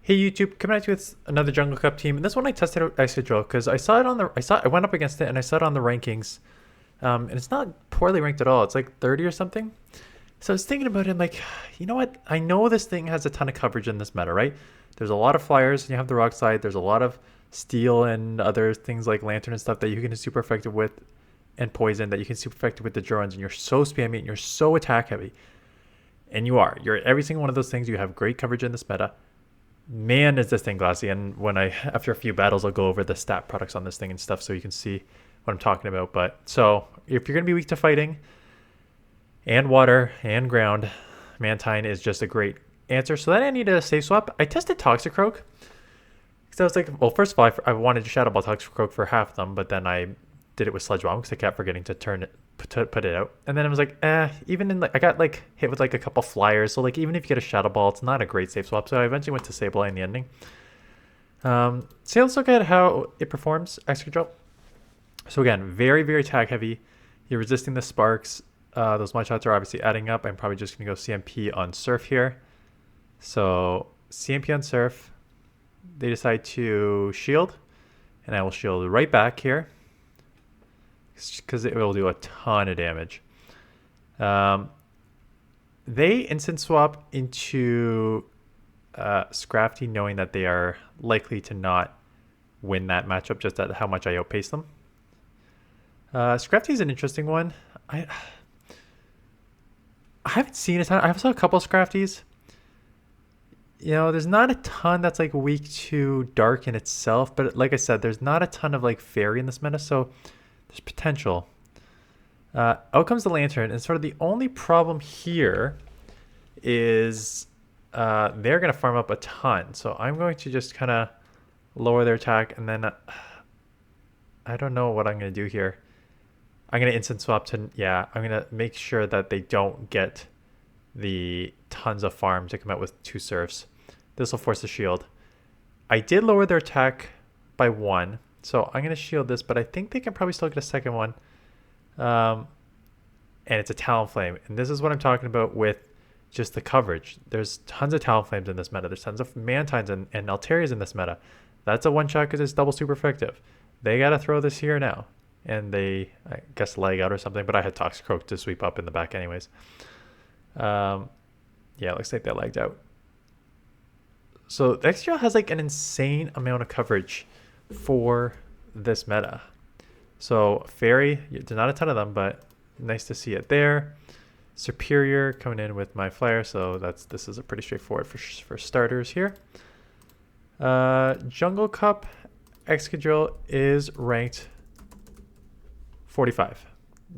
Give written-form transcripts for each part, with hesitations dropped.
Hey YouTube, coming at you with another Jungle Cup team. And this one I tested out Excadrill because I saw it on the I went up against it and I saw it on the rankings. And it's not poorly ranked at all. It's like 30 or something. So I was thinking about it, I'm like, you know what? I know this thing has a ton of coverage in this meta, right? There's a lot of flyers and you have the rock slide. There's a lot of steel and other things like lantern and stuff that you can be super effective with, and poison that you can super effective with the drones, and you're so spammy and you're so attack heavy. And you are. You're every single one of those things. You have great coverage in this meta. Man, is this thing glassy. And when after a few battles, I'll go over the stat products on this thing and stuff so you can see what I'm talking about. But so if you're going to be weak to fighting and water and ground, Mantine is just a great answer. So then I need a safe swap. I tested toxicroak because I was like, well, first of all, I wanted to shadow ball toxicroak for half of them, but then I did it with sludge bomb because I kept forgetting to put it out. And then I was like, even in like I got like hit with like a couple flyers, so like even if you get a shadow ball, it's not a great safe swap. So I eventually went to Sableye in the ending. So let's look at how it performs, Excadrill. So again, very, very tag heavy. You're resisting the sparks. Those mud shots are obviously adding up. I'm probably just gonna go CMP on Surf here. So CMP on Surf. They decide to shield, and I will shield right back here because it will do a ton of damage. They instant swap into Scrafty, knowing that they are likely to not win that matchup just at how much I outpace them. Scrafty is an interesting one. I haven't seen a ton. I saw a couple of Scrafties. You know, there's not a ton that's like weak to dark in itself, but like I said, there's not a ton of like fairy in this meta, so there's potential. Out comes the lantern, and sort of the only problem here is they're going to farm up a ton. So I'm going to just kind of lower their attack, and then I don't know what I'm going to do here. I'm going to instant swap to, yeah, I'm going to make sure that they don't get the tons of farm to come out with 2 surfs. This will force a shield. I did lower their attack by 1, so I'm going to shield this, but I think they can probably still get a second one. And it's a Talonflame. And this is what I'm talking about with just the coverage. There's tons of Talonflames in this meta. There's tons of Mantines and Alterias in this meta. That's a one-shot because it's double super effective. They got to throw this here now. And they, I guess, lag out or something. But I had toxicroak to sweep up in the back anyways. Yeah, it looks like they lagged out. So the Excadrill has like an insane amount of coverage for this meta. So Fairy, there's not a ton of them, but nice to see it there. Superior coming in with my flyer, so this is a pretty straightforward for starters here. Jungle Cup Excadrill is ranked 45.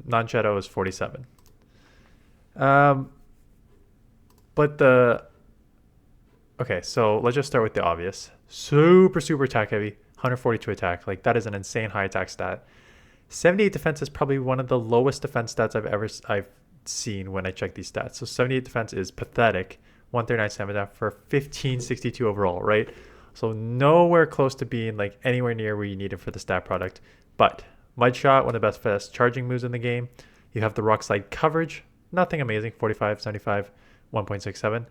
Non-Shadow is 47. Okay, so let's just start with the obvious. Super attack heavy, 142 attack. Like that is an insane high attack stat. 78 defense is probably one of the lowest defense stats I've seen when I check these stats. So 78 defense is pathetic. 139 stamina for 1562 overall, right? So nowhere close to being like anywhere near where you need it for the stat product. But Mud Shot, one of the best fast charging moves in the game. You have the Rock Slide coverage. Nothing amazing. 45, 75, 1.67.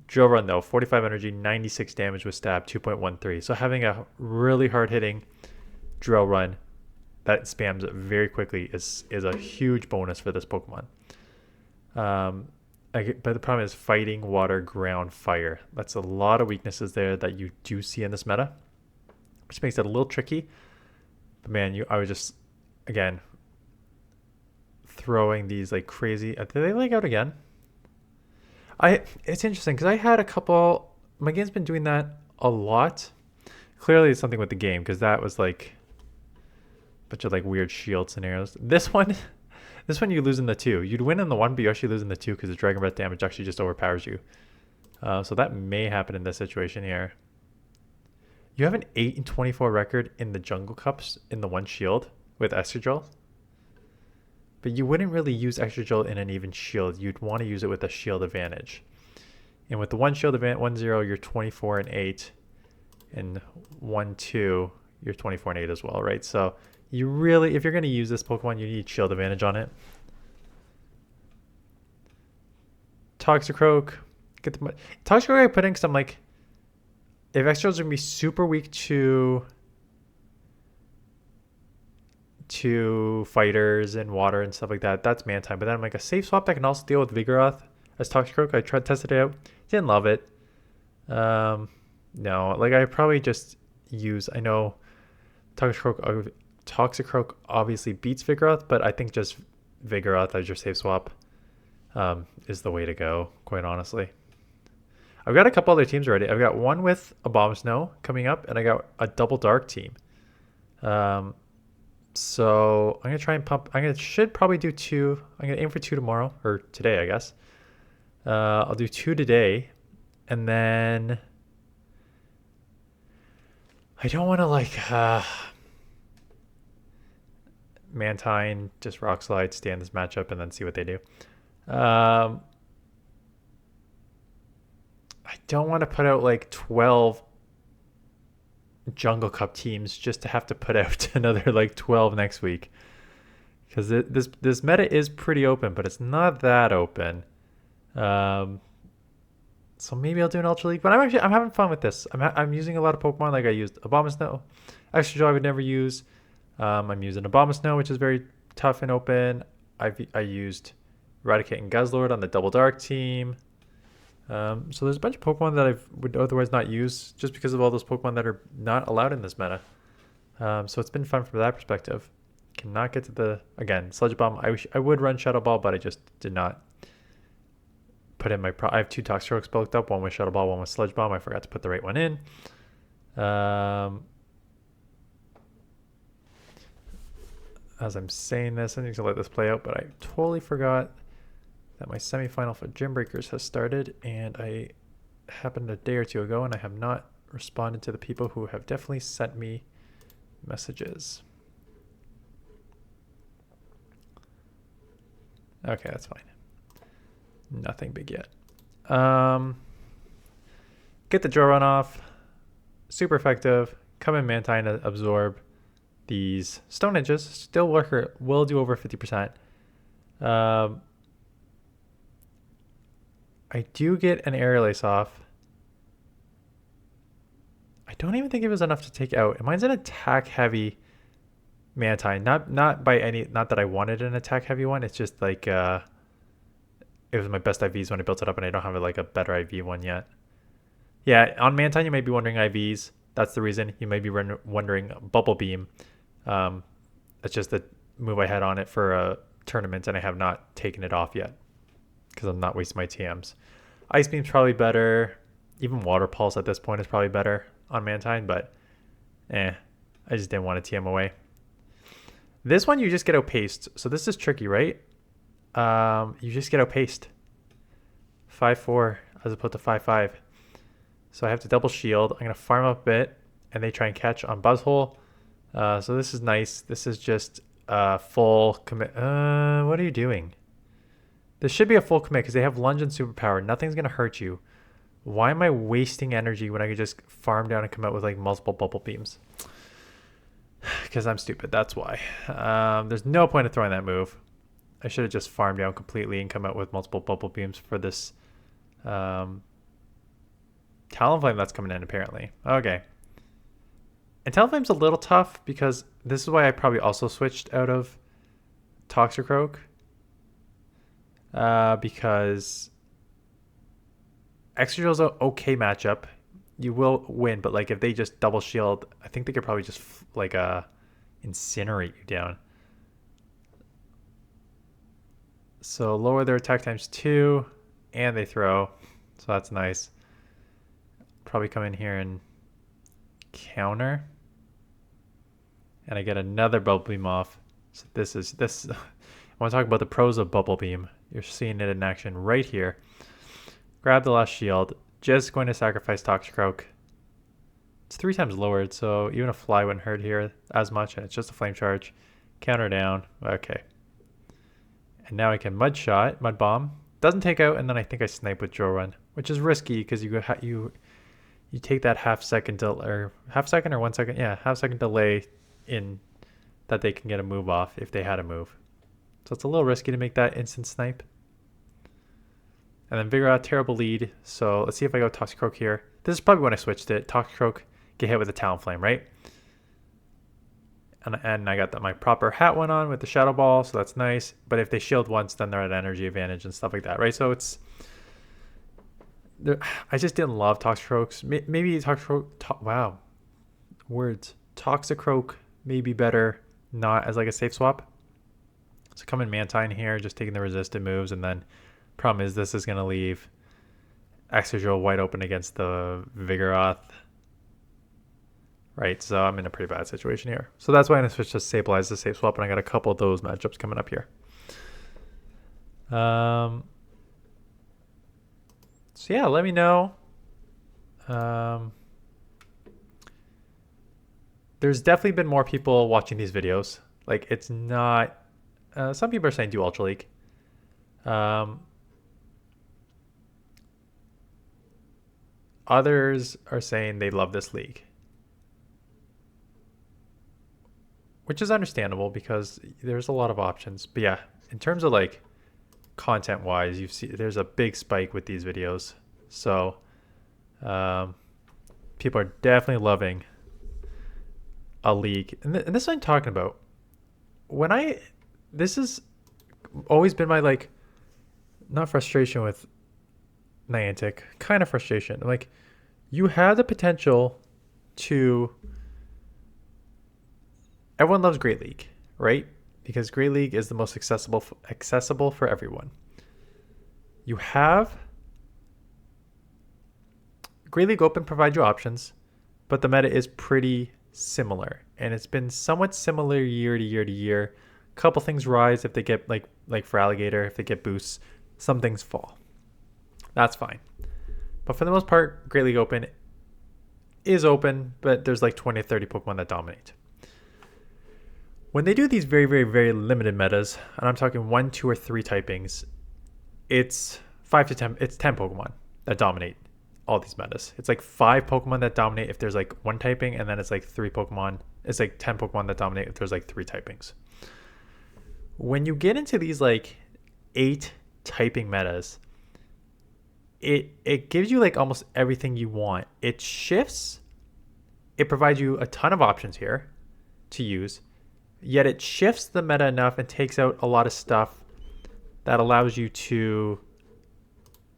Drill Run though, 45 energy, 96 damage with stab, 2.13. So having a really hard hitting Drill Run that spams very quickly is a huge bonus for this Pokemon. But the problem is fighting, water, ground, fire. That's a lot of weaknesses there that you do see in this meta, which makes it a little tricky. But man, I was just, again, throwing these like crazy. Did they lag out again? It's interesting because I had a couple. My game's been doing that a lot. Clearly, it's something with the game because that was like a bunch of like weird shield scenarios. This one you lose in the 2. You'd win in the 1, but you actually lose in the 2 because the Dragon Breath damage actually just overpowers you. So that may happen in this situation here. You have an 8-24 record in the Jungle Cups in the 1 shield with Excadrill. But you wouldn't really use Excadrill in an even shield. You'd want to use it with a shield advantage. And with the 1 shield advantage, 1-0, you're 24-8. And 1-2, you're 24-8 as well, right? So you really, if you're going to use this Pokemon, you need shield advantage on it. Toxicroak. Toxicroak I put in because I'm like, if Excadrill's gonna be super weak to fighters and water and stuff like that, that's Mantine. But then I'm like a safe swap that can also deal with Vigoroth as Toxicroak. I tried tested it out, didn't love it. No, like I probably just use. I know Toxicroak obviously beats Vigoroth, but I think just Vigoroth as your safe swap is the way to go. Quite honestly, I've got a couple other teams already. I've got one with Abomasnow coming up, and I got a double dark team. So I'm gonna try and pump. Should probably do 2. I'm gonna aim for 2 tomorrow or today, I guess. I'll do 2 today, and then I don't want to like Mantine just Rock Slide, stand this matchup, and then see what they do. I don't want to put out like 12 Jungle Cup teams just to have to put out another like 12 next week, because this meta is pretty open, but it's not that open. So maybe I'll do an Ultra League, but I'm having fun with this. I'm using a lot of Pokemon. Like I used Abomasnow, Excadrill I would never use. I'm using Abomasnow, which is very tough and open. I used Eradicate and Guzzlord on the Double Dark team. So there's a bunch of Pokemon that I would otherwise not use just because of all those Pokemon that are not allowed in this meta. So it's been fun from that perspective. Cannot get to the, again, Sludge Bomb. I would run Shadow Ball, but I just did not put in my I have 2 Toxicroaks bulked up, one with Shadow Ball, one with Sludge Bomb. I forgot to put the right one in. As I'm saying this, I need to let this play out, but I totally forgot that my semifinal for Gym Breakers has started, and I happened a day or 2 ago, and I have not responded to the people who have definitely sent me messages. Okay, that's fine. Nothing big yet. Get the draw run off. Super effective. Come in Mantine to absorb these Stone Edges. Still will do over 50%. I do get an Aerial Ace off. I don't even think it was enough to take out. Mine's an attack heavy Mantine. Not by any, not that I wanted an attack heavy one. It's just like it was my best IVs when I built it up, and I don't have like a better IV one yet. Yeah, on Mantine you may be wondering IVs. That's the reason. You may be wondering Bubble Beam. It's just the move I had on it for a tournament, and I have not taken it off yet because I'm not wasting my TMs. Ice Beam's probably better. Even Water Pulse at this point is probably better on Mantine, but I just didn't want to TM away. This one you just get outpaced, so this is tricky, right? You just get outpaced. 5-4 as opposed to 5-5. So I have to double shield. I'm going to farm up a bit, and they try and catch on Buzzhole. So this is nice. This is just full commit. What are you doing? This should be a full commit because they have Lunge and Superpower. Nothing's going to hurt you. Why am I wasting energy when I could just farm down and come out with like multiple Bubble Beams? Because I'm stupid. That's why. There's no point in throwing that move. I should have just farmed down completely and come out with multiple Bubble Beams for this Talonflame that's coming in apparently. Okay. And Talonflame's a little tough because this is why I probably also switched out of Toxicroak. Because Excadrill's an okay matchup. You will win, but like if they just double shield, I think they could probably just like incinerate you down. So lower their attack times 2, and they throw. So that's nice. Probably come in here and counter. And I get another Bubble Beam off. So this. I want to talk about the pros of Bubble Beam. You're seeing it in action right here. Grab the last shield. Just going to sacrifice Toxicroak. It's 3 times lowered, so even a fly wouldn't hurt here as much, and it's just a flame charge. Counter down. Okay. And now I can Mud Bomb. Doesn't take out, and then I think I snipe with Drill Run, which is risky because you take that half second or 1 second, yeah, half second delay in that they can get a move off if they had a move. So it's a little risky to make that instant snipe. And then Vigoroth, terrible lead. So let's see if I go Toxicroak here. This is probably when I switched it. Toxicroak, get hit with a Talonflame, right? And I got my proper hat one on with the Shadow Ball, so that's nice. But if they shield once, then they're at energy advantage and stuff like that, right? So it's... I just didn't love Toxicroaks. Maybe Toxicroak... Wow. Words. Toxicroak may be better not as like a safe swap. So come in Mantine here, just taking the resisted moves, and then problem is this is going to leave Excadrill wide open against the Vigoroth. Right, so I'm in a pretty bad situation here. So that's why I'm going to switch to Stabilize the safe swap, and I got a couple of those matchups coming up here. So yeah, let me know. There's definitely been more people watching these videos. Like, it's not... some people are saying do Ultra League. Others are saying they love this league. Which is understandable because there's a lot of options. But yeah, in terms of like content-wise, there's a big spike with these videos. So people are definitely loving a league. And this is what I'm talking about. This has always been my like, not frustration with Niantic, kind of frustration. Like, you have the potential to... Everyone loves Great League, right? Because Great League is the most accessible for everyone. You have... Great League Open provides you options, but the meta is pretty similar. And it's been somewhat similar year to year to year. A couple things rise if they get, like for Alligator, if they get boosts. Some things fall. That's fine. But for the most part, Great League Open is open, but there's like 20 or 30 Pokemon that dominate. When they do these very, very, very limited metas, and I'm talking 1, 2, or 3 typings, it's 5 to 10, it's 10 Pokemon that dominate all these metas. It's like 5 Pokemon that dominate if there's like 1 typing, and then it's like 3 Pokemon. It's like 10 Pokemon that dominate if there's like 3 typings. When you get into these like 8 typing metas, it gives you like almost everything you want. It shifts. It provides you a ton of options here to use. Yet it shifts the meta enough and takes out a lot of stuff that allows you to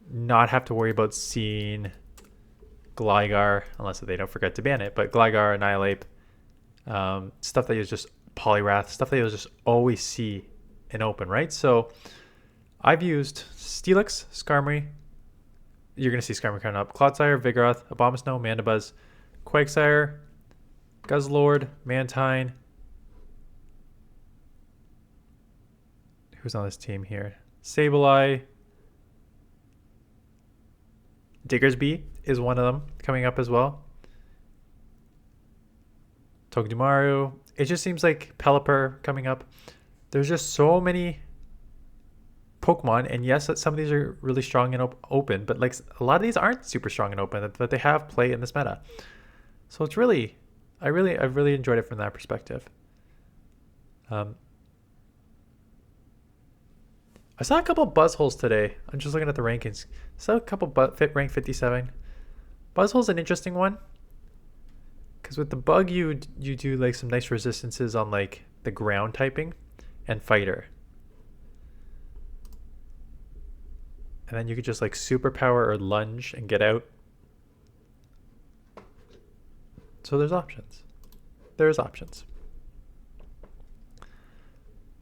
not have to worry about seeing Gligar, unless they don't forget to ban it, but Gligar, Annihilate, stuff that you just Poliwrath, stuff that you'll just always see in open, right? So I've used Steelix, Skarmory. You're going to see Skarmory coming up. Clodsire, Vigoroth, Abomasnow, Mandibuzz, Quagsire, Guzzlord, Mantine. Who's on this team here? Sableye. Diggersby is one of them coming up as well. Togedemaru. It just seems like Pelipper coming up. There's just so many Pokemon, and yes, some of these are really strong and open, but like a lot of these aren't super strong and open, but they have play in this meta. So it's really, I've really enjoyed it from that perspective. I saw a couple Buzzholes today. I'm just looking at the rankings. I saw a couple rank 57. Buzzhole's an interesting one. Because with the bug, you do like some nice resistances on like the ground typing and fighter. And then you could just like superpower or lunge and get out. So there's options. There's options.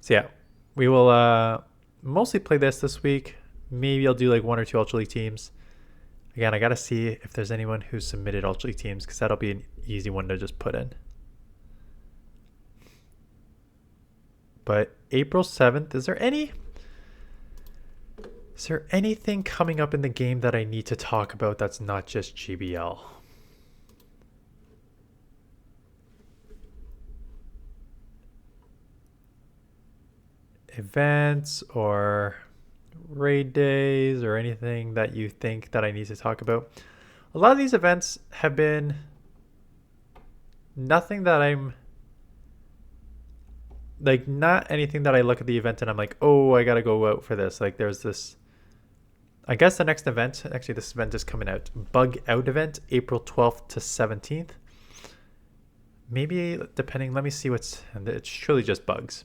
So yeah, we will mostly play this week. Maybe I'll do like 1 or 2 Ultra League teams. Again, I got to see if there's anyone who's submitted Ultra League teams, because that'll be an easy one to just put in. But April 7th, is there anything coming up in the game that I need to talk about that's not just GBL? Events or raid days or anything that you think that I need to talk about? A lot of these events have been nothing that I'm like, not anything that I look at the event and I'm like, oh, I gotta go out for this. Like there's this I guess the next event, actually this event is coming out, Bug Out event, April 12th to 17th. Maybe depending, let me see what's, it's surely just bugs.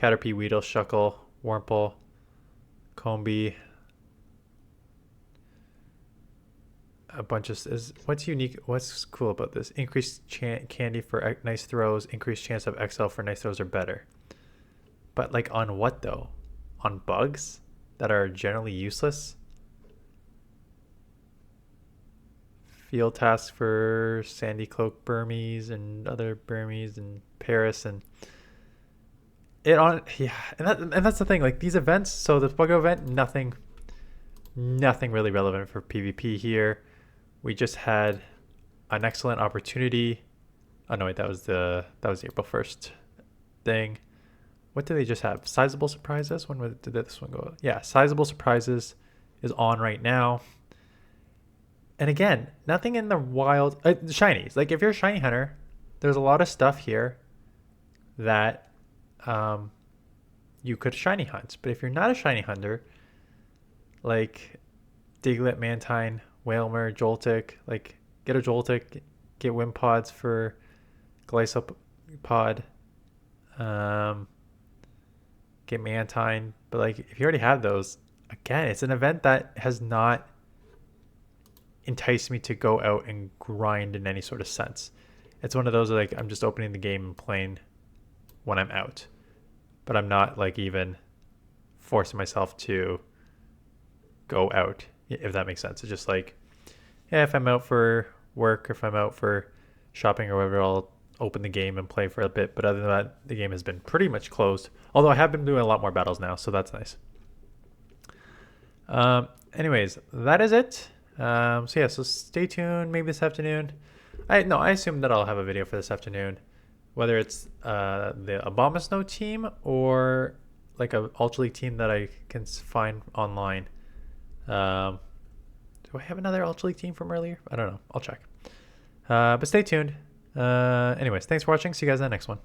Caterpie, Weedle, Shuckle, Wurmple, Combee. A bunch of, what's unique, what's cool about this? Increased candy for nice throws, increased chance of XL for nice throws or better. But like on what though? On bugs that are generally useless? Field task for Sandy Cloak Burmese and other Burmese and Paris and it on, yeah, and that's the thing, like these events, so the bug event, nothing really relevant for PvP here. We just had an excellent opportunity. Oh no, wait, that was the April 1st thing. What did they just have? Sizable surprises? When did this one go? Yeah, sizable surprises is on right now. And again, nothing in the wild shinies. Like if you're a shiny hunter, there's a lot of stuff here that you could shiny hunt. But if you're not a shiny hunter, like Diglett, Mantine, Whalmer, Joltik, like get a Joltik, get Wimpods for Glycopod, get Mantine. But like if you already have those, again, it's an event that has not enticed me to go out and grind in any sort of sense. It's one of those like I'm just opening the game and playing when I'm out, but I'm not like even forcing myself to go out, if that makes sense. It's just like, yeah, if I'm out for work or if I'm out for shopping or whatever, I'll open the game and play for a bit. But other than that, the game has been pretty much closed, although I have been doing a lot more battles now, so that's nice. Anyways, that is it. So yeah, so stay tuned maybe this afternoon. I assume that I'll have a video for this afternoon, whether it's the Abomasnow team or like a Ultra League team that I can find online. Do I have another Ultra League team from earlier? I don't know. I'll check. But stay tuned. Anyways, thanks for watching. See you guys in the next one.